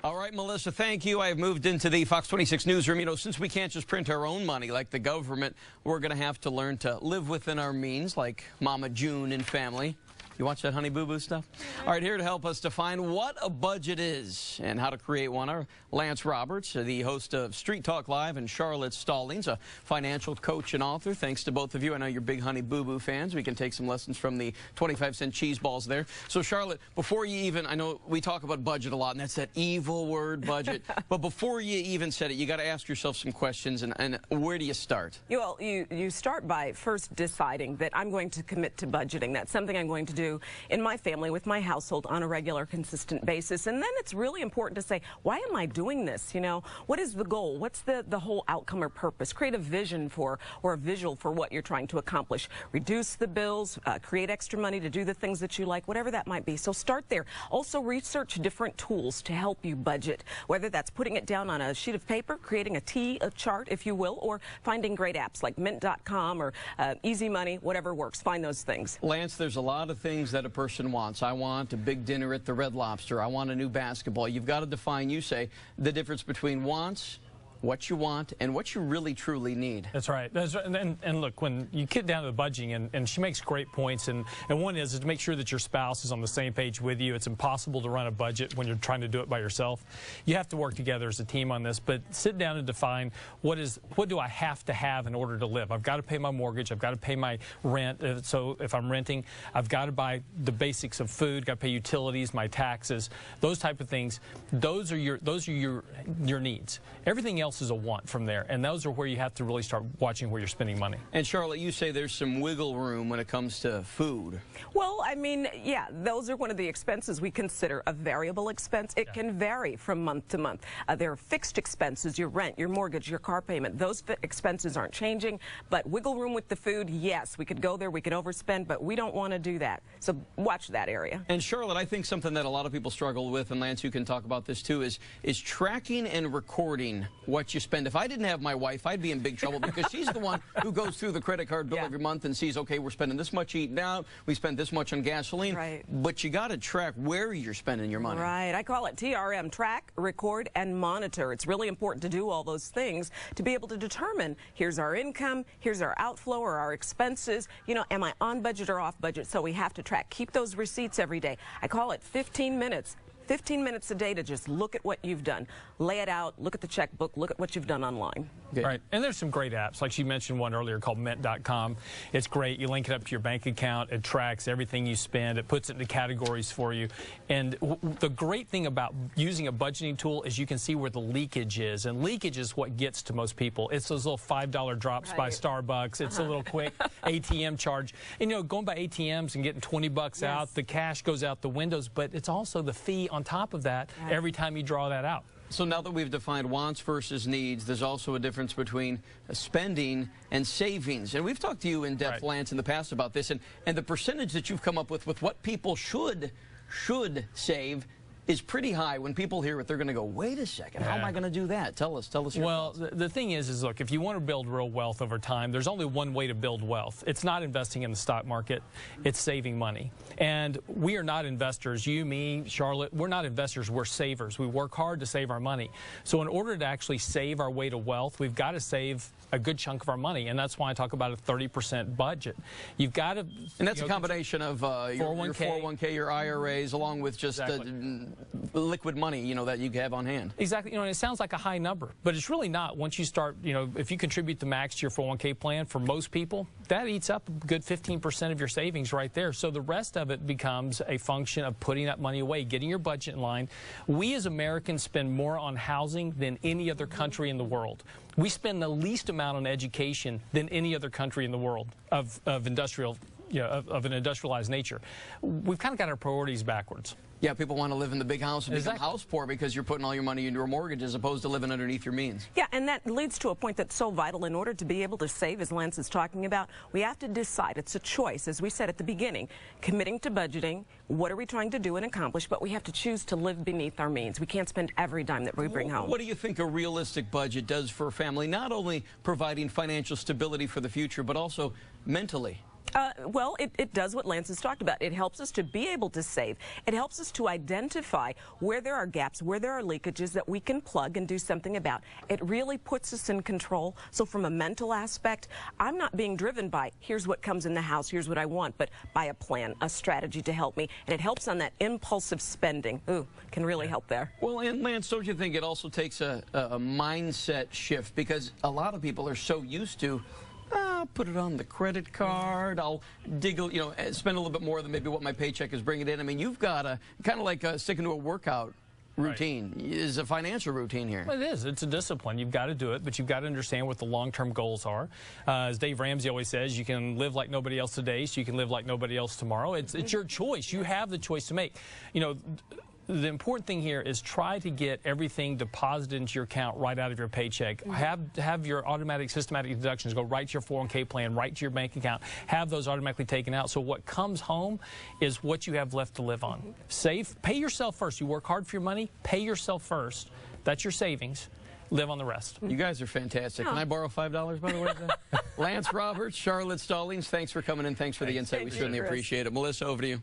All right, Melissa, thank you. I have moved into the Fox 26 newsroom. You know, since we can't just print our own money like the government, we're going to have to learn to live within our means like Mama June and family. You watch that Honey Boo Boo stuff? All right, here to help us define what a budget is and how to create one are Lance Roberts, the host of Street Talk Live, and Charlotte Stallings, a financial coach and author. Thanks to both of you. I know you're big Honey Boo Boo fans. We can take some lessons from the 25-cent cheese balls there. So, Charlotte, before you even, I know we talk about budget a lot, and that's that evil word, budget. But before you even said it, you got to ask yourself some questions, and where do you start? Well, you start by first deciding that I'm going to commit to budgeting. That's something I'm going to do in my family, with my household, on a regular, consistent basis. And then it's really important to say, why am I doing this? You know, what is the goal? What's the whole outcome or purpose? Create a vision for, or a visual for what you're trying to accomplish. Reduce the bills, create extra money to do the things that you like, whatever that might be. So start there. Also research different tools to help you budget, whether that's putting it down on a sheet of paper, creating a chart, if you will, or finding great apps like Mint.com or Easy Money, whatever works. Find those things. Lance, there's a lot of things that a person wants. I want a big dinner at the Red Lobster. I want a new basketball. You've got to define, you say, the difference between wants, what you want, and what you really truly need. That's right. And look, when you get down to the budgeting, and she makes great points, and one is to make sure that your spouse is on the same page with you. It's impossible to run a budget when you're trying to do it by yourself. You have to work together as a team on this, but sit down and define what do I have to have in order to live. I've got to pay my mortgage. I've got to pay my rent. So if I'm renting, I've got to buy the basics of food, got to pay utilities, my taxes, those type of things. Those are your needs. Everything else is a want from there, and those are where you have to really start watching where you're spending money. And Charlotte, you say there's some wiggle room when it comes to food. Well, I mean, yeah, those are one of the expenses we consider a variable expense. It can vary from month to month. There are fixed expenses, your rent, your mortgage, your car payment. Those expenses aren't changing, but wiggle room with the food, yes, we could go there, we could overspend, but we don't want to do that. So watch that area. And Charlotte, I think something that a lot of people struggle with, and Lance, you can talk about this too, is tracking and recording what you spend. If I didn't have my wife, I'd be in big trouble, because she's the one who goes through the credit card bill every month and sees, okay, we're spending this much eating out, we spend this much on gasoline. Right. But you got to track where you're spending your money. Right. I call it TRM, track, record, and monitor. It's really important to do all those things to be able to determine, here's our income, here's our outflow or our expenses. You know, am I on budget or off budget? So we have to track. Keep those receipts every day. I call it 15 minutes. 15 minutes a day to just look at what you've done, lay it out, look at the checkbook, look at what you've done online. Okay. Right, and there's some great apps, like she mentioned one earlier called Mint.com. It's great. You link it up to your bank account. It tracks everything you spend. It puts it into categories for you. And the great thing about using a budgeting tool is you can see where the leakage is, and leakage is what gets to most people. It's those little $5 drops by Starbucks. It's a little quick ATM charge. And, you know, going by ATMs and getting 20 bucks out, the cash goes out the windows, but it's also the fee on top of that every time you draw that out. So now that we've defined wants versus needs, there's also a difference between spending and savings. And we've talked to you in depth, Lance, in the past about this, and the percentage that you've come up with what people should save is pretty high. When people hear it, they're going to go, wait a second, how am I going to do that? Tell us your Well, the thing is look, if you want to build real wealth over time, there's only one way to build wealth. It's not investing in the stock market. It's saving money. And we are not investors. You, me, Charlotte, we're not investors. We're savers. We work hard to save our money. So in order to actually save our way to wealth, we've got to save a good chunk of our money. And that's why I talk about a 30% budget. You've got to... And that's a combination of your 401k, your IRAs, along with just liquid money, you know, that you have on hand. Exactly. You know, and it sounds like a high number, but it's really not. Once you start, you know, if you contribute the max to your 401k plan, for most people, that eats up a good 15% of your savings right there. So the rest of it becomes a function of putting that money away, getting your budget in line. We as Americans spend more on housing than any other country in the world. We spend the least amount on education than any other country in the world of an industrialized nature. We've kind of got our priorities backwards. Yeah, people want to live in the big house and become house poor because you're putting all your money into a mortgage as opposed to living underneath your means. Yeah, and that leads to a point that's so vital. In order to be able to save, as Lance is talking about, we have to decide. It's a choice, as we said at the beginning, committing to budgeting. What are we trying to do and accomplish? But we have to choose to live beneath our means. We can't spend every dime that we bring home. What do you think a realistic budget does for a family, not only providing financial stability for the future, but also mentally? Well, it does what Lance has talked about. It helps us to be able to save. It helps us to identify where there are gaps, where there are leakages that we can plug and do something about. It really puts us in control. So from a mental aspect, I'm not being driven by, here's what comes in the house, here's what I want, but by a plan, a strategy to help me. And it helps on that impulsive spending. Ooh, can really help there. Well, and Lance, don't you think it also takes a mindset shift? Because a lot of people are so used to, I'll put it on the credit card. I'll spend a little bit more than maybe what my paycheck is bringing in. I mean, you've got to kind of like sticking to a workout routine is a financial routine here. Well, it is. It's a discipline. You've got to do it, but you've got to understand what the long-term goals are. As Dave Ramsey always says, you can live like nobody else today, so you can live like nobody else tomorrow. It's your choice. You have the choice to make. You know, the important thing here is try to get everything deposited into your account right out of your paycheck. Have your automatic systematic deductions go right to your 401k plan, right to your bank account. Have those automatically taken out. So what comes home is what you have left to live on. Save. Pay yourself first. You work hard for your money. Pay yourself first. That's your savings. Live on the rest. You guys are fantastic. Can I borrow $5, by the way? Lance Roberts, Charlotte Stallings, thanks for coming in. Thanks for the insight. We certainly appreciate it. Melissa, over to you.